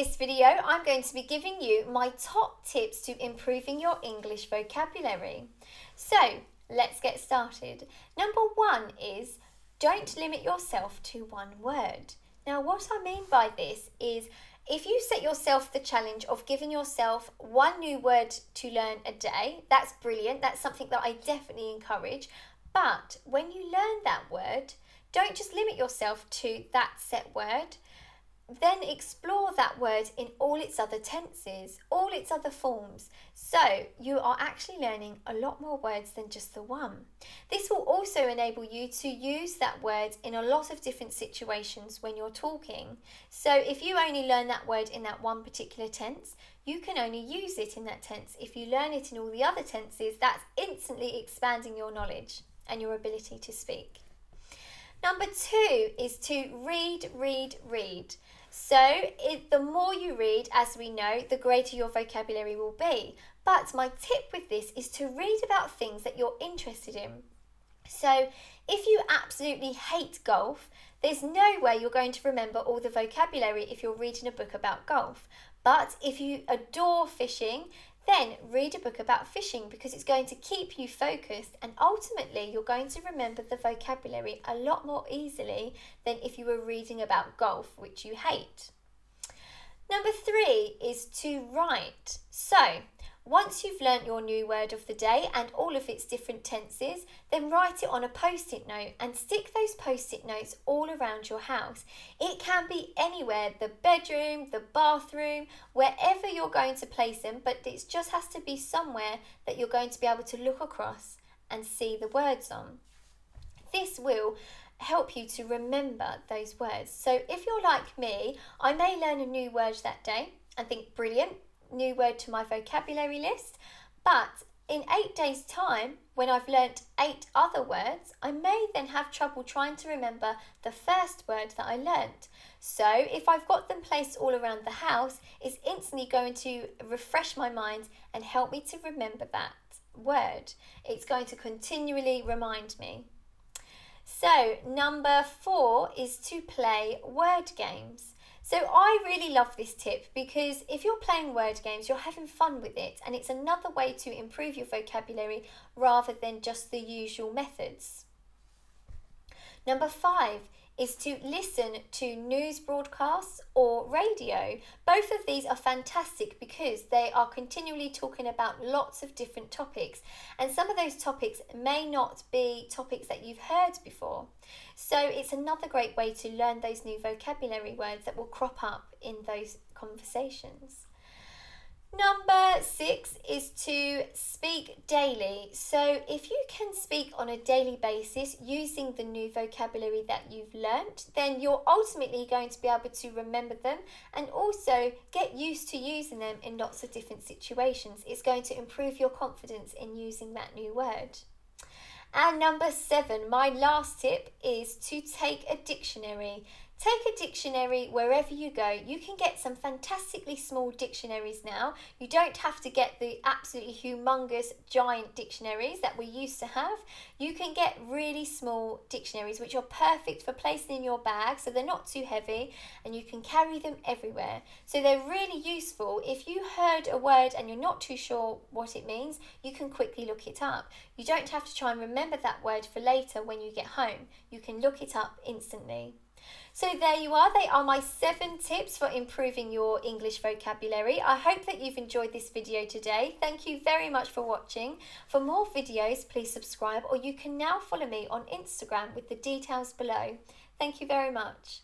this video, I'm going to be giving you my top tips to improving your English vocabulary. So, let's get started. Number one is don't limit yourself to one word. Now, what I mean by this is if you set yourself the challenge of giving yourself one new word to learn a day, that's brilliant. That's something that I definitely encourage. But when you learn that word, don't just limit yourself to that set word. Then explore that word in all its other tenses, all its other forms. So you are actually learning a lot more words than just the one. This will also enable you to use that word in a lot of different situations when you're talking. So if you only learn that word in that one particular tense, you can only use it in that tense. If you learn it in all the other tenses, that's instantly expanding your knowledge and your ability to speak. Number two is to read. So the more you read, as we know, the greater your vocabulary will be. But my tip with this is to read about things that you're interested in. So if you absolutely hate golf, there's no way you're going to remember all the vocabulary if you're reading a book about golf. But if you adore fishing, then read a book about fishing because it's going to keep you focused and ultimately you're going to remember the vocabulary a lot more easily than if you were reading about golf, which you hate. Number three is to write. So, once you've learnt your new word of the day and all of its different tenses, then write it on a post-it note and stick those post-it notes all around your house. It can be anywhere, the bedroom, the bathroom, wherever you're going to place them, but it just has to be somewhere that you're going to be able to look across and see the words on. This will help you to remember those words. So if you're like me, I may learn a new word that day and think, brilliant, new word to my vocabulary list, but in 8 days' time, when I've learnt 8 other words, I may then have trouble trying to remember the first word that I learnt. So if I've got them placed all around the house, it's instantly going to refresh my mind and help me to remember that word. It's going to continually remind me. So number 4 is to play word games. So I really love this tip because if you're playing word games, you're having fun with it and it's another way to improve your vocabulary rather than just the usual methods. Number 5 is to listen to news broadcasts or radio. Both of these are fantastic because they are continually talking about lots of different topics and some of those topics may not be topics that you've heard before. So it's another great way to learn those new vocabulary words that will crop up in those conversations. Number 6 is to speak daily. So if you can speak on a daily basis using the new vocabulary that you've learnt, then you're ultimately going to be able to remember them and also get used to using them in lots of different situations. It's going to improve your confidence in using that new word. And number 7, my last tip is to take a dictionary. Take a dictionary wherever you go. You can get some fantastically small dictionaries now. You don't have to get the absolutely humongous giant dictionaries that we used to have. You can get really small dictionaries which are perfect for placing in your bag so they're not too heavy and you can carry them everywhere. So they're really useful. If you heard a word and you're not too sure what it means, you can quickly look it up. You don't have to try and remember that word for later when you get home. You can look it up instantly. So there you are, they are my 7 tips for improving your English vocabulary. I hope that you've enjoyed this video today. Thank you very much for watching. For more videos, please subscribe or you can now follow me on Instagram with the details below. Thank you very much.